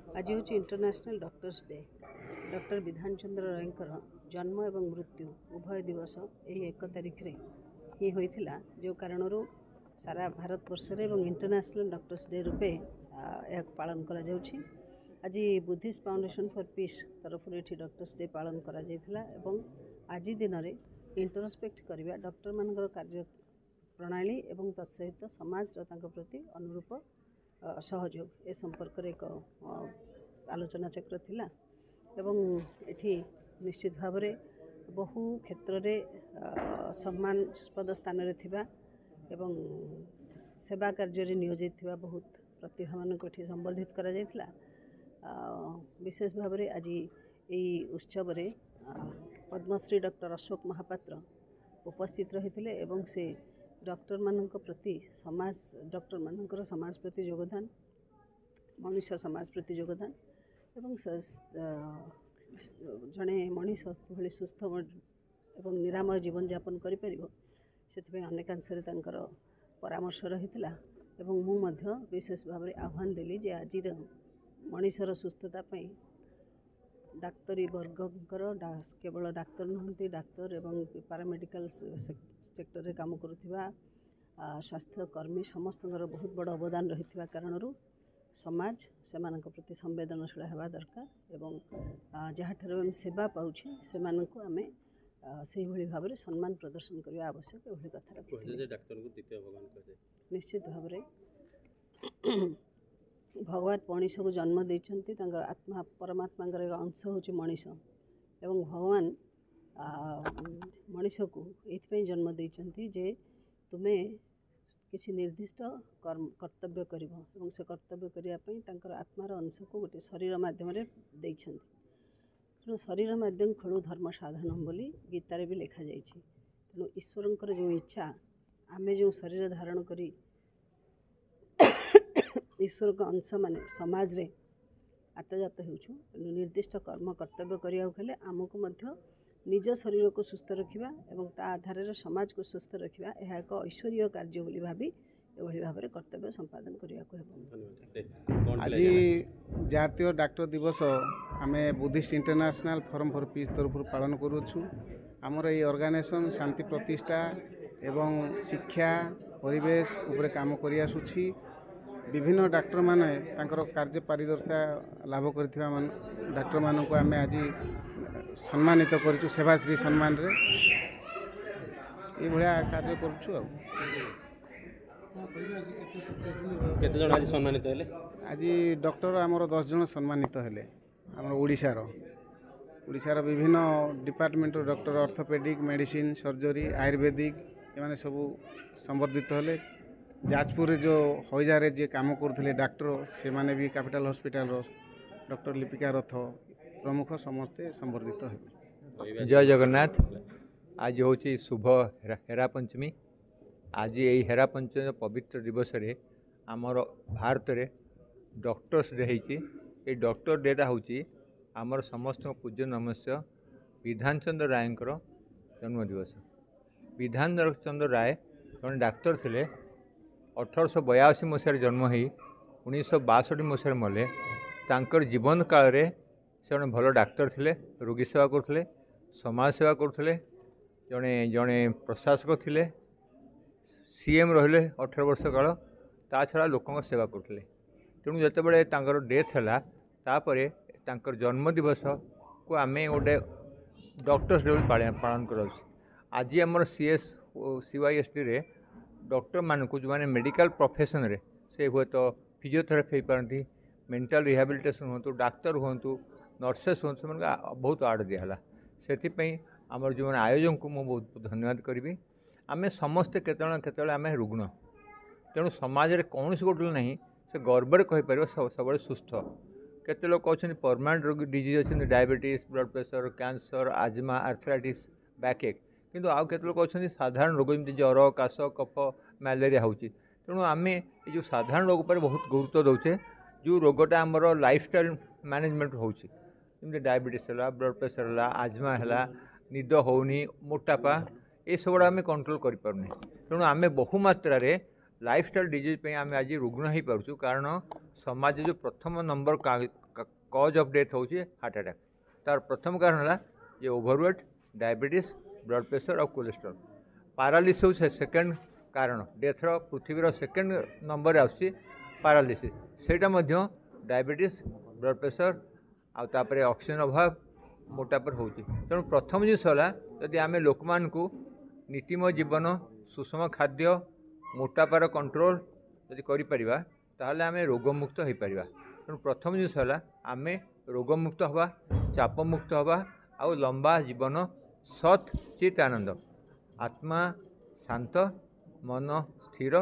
आज हूँ international doctors day. Doctor Bidhan Chandra Raikar जन्म एवं मृत्यु उभय दिवस यही 1 तारिख रे ही होइथिला, जो कारण सारा भारत वर्ष एवं इंटरनेशनल डॉक्टर्स डे रूपे पालन करा जाउछि। आज बुद्धिस्ट फाउंडेशन फॉर पीस तरफ ये डॉक्टर्स डे पालन करा जाइथिला एवं आज दिन में इंटरस्पेक्ट करवा डॉक्टर मान कार्य प्रणाली एवं तत्सहित समाज प्रति अनुरूप सहयोग ए संपर्क रे एक आलोचना चक्र थिला एवं एठी निश्चित भाव में बहु क्षेत्र रे सम्मानस्पद स्थान रे थिबा एवं सेवा कार्य रे नियोजित थिबा बहुत प्रतिभा मान को एठी संबर्धित करा जायथिला। विशेष भाव में आज यही उत्सव रे पद्मश्री डॉक्टर अशोक महापात्र उपस्थित रही एवं से डॉक्टर मानक प्रति समाज डॉक्टर मानकर समाज प्रति योगदान मनुष्य समाज प्रति योगदान एवं जड़े मनीष कि सुस्थ एवं निरामय जीवन यापन करें अनेकांश परामर्श रही मु विशेष भाव में आह्वान देली जे आज मनीषर सुस्थता डाक्तरी वर्गकर केवल डाक्तर नुहति डाक्तर एवं पैरामेडिकल सेक्टर रे काम करुवा स्वास्थ्य कर्मी समस्त बहुत बड़ अवदान रही कारण समाज से प्रति संवेदनशील होगा दरकार एवं जहाँ आम सेवा पाउछि से आम से भाव में सम्मान प्रदर्शन करने आवश्यक ये कथा निश्चित भाव में भगवान मनीष को जन्म देइछन्ति आत्मा परमात्मा एक अंश होछि मनीष एवं भगवान मनीष को ये जन्म देइछन्ति जे तुमे किसी निर्दिष्ट कर्तव्य करिव एवं से कर्तव्य करिया तांकर आत्मार अंश को गोटे शरीर माध्यम देइछन्ति। तेणु शरीर माध्यम खलु धर्म साधनम बोली गीतारे भी लिखा जाइछि। तेणु ईश्वरंकर जो इच्छा आमे जो शरीर धारण करी ईश्वर का अंश माने समाज रे आतजात होउछु। तेणु निर्दिष्ट कर्म कर्तव्य करिया हेले आमको मध्य निज शरीर को सुस्थ रखिबा एवं ता आधार रे समाज को सुस्थ रखिबा यह एक ऐश्वर्य कार्य बोली भाबी एभली भाव में कर्तव्य संपादन करिया को हेबो। आज जातीय डॉक्टर दिवस आमे Buddhist international forum for piece तरफ पालन करूछु। हमर ये ऑर्गेनाइजेशन शांति प्रतिष्ठा एवं शिक्षा परिवेश उपरे काम करि आसुछि। विभिन्न डाक्टर माने तांकर कार्य पारिदर्शिता लाभ करथिबा डाक्टर मान को आमे आज सम्मानित करूछु सेवाश्री सम्मान रे ये भलिया कार्य करूछु। केते जण आज सम्मानित हेले? आज डॉक्टर आमर 10 जण सम्मानित हेले। आमर ओडिशार विभिन्न department doctor orthopaedic medicine surgery Ayurvedic एमाने सब संबर्धित हेले। जाजपुर जो हईजा जे काम करते डाक्टर से माने भी कैपिटल हॉस्पिटल डॉक्टर लिपिका रथ प्रमुख समस्ते संबर्धित है। जय जगन्नाथ। आज हूँ शुभ हेरा पंचमी। आज यही हेरा पंचमी पवित्र दिवस रे आमर भारत रे डॉक्टर्स डे होती। ये डॉक्टर डेटा हूँ आमर समस्त पूज्य नमस्य विधान चंद्र रायकर जन्मदिवस। विधान चंद्र राय जड़े डाक्तर थे 1882 मसीह जन्म हो 1962 मसीह मले। तांकर जीवन काल रे से जड़े भल डाक्तर थे, रोगी सेवा करते, समाज सेवा करते, जड़े जड़े प्रशासक थे, सीएम रहिले 18 वर्ष काल, ता छड़ा लोकों सेवा करते। तेणु जितेबाला डेथ है तापर तांकर जन्मदिवस को आम गोटे डॉक्टर्स डे पालन कर। आज आमर CYSD रे डॉक्टर मान को जो मैंने मेडिकल प्रोफेशन रे से हुए तो फिजियोथेरापी हो पारती, मेंटल रिहाबिलिटेशन हो, डाक्तर हूँ, नर्सेस हूँ, से बहुत आर्ट दिहला। से आमर जो मैंने आयोजन को मुझे बहुत धन्यवाद करी। आम समस्ते केतल आम रुग्ण। तेणु समाज में कौन गोटे ना से गर्व कहीपर सब सुस्थ। केते लोग कहते परमानेंट रोग डिजीज अच्छे डायबिटीज ब्लड प्रेशर कैंसर आजमा आर्थराइटिस बैकएक किंतु आउ केते लोग कहते साधारण रोग जमी ज्वर काश कफ मैलेरिया होची। तेणु आम ये जो साधारण रोग पर बहुत गुरुत्व दौचे। जो रोगटा आमर लाइफस्टाइल मैनेजमेंट होची जमी डायबिटीज है ब्लड प्रेशर है आजमा है निद होनी मोटापा ये सब आम कंट्रोल करें। तेणु आम बहुमात्रा लाइफस्टाइल डिजीज आम आज रुग्ण हो पार्छु कारण समाज जो प्रथम नंबर कज ऑफ डेथ हूँ हार्ट अटैक तार प्रथम कारण है ये ओवरवेट डायबिटीज ब्लड प्रेशर और कोलेस्ट्रॉल पैरालिसिस हूँ सेकेंड कारण डेथर पृथ्वीर सेकेंड नंबर आसूँ पैरालिसिस सेटा डायबिटीज ब्लड प्रेशर आउे ऑक्सीजन अभाव मोटापर हो तेणु प्रथम जिस जदि आम लोक मान नीतिमय जीवन सुषम खाद्य मोटापार कंट्रोल जदि करिपरिबा ताहले आम रोगमुक्त हो पार तेणु प्रथम जिस आम रोगमुक्त हवा चाप मुक्त हवा आउ लंबा जीवन सत चित आनंद आत्मा शांत मन स्थिर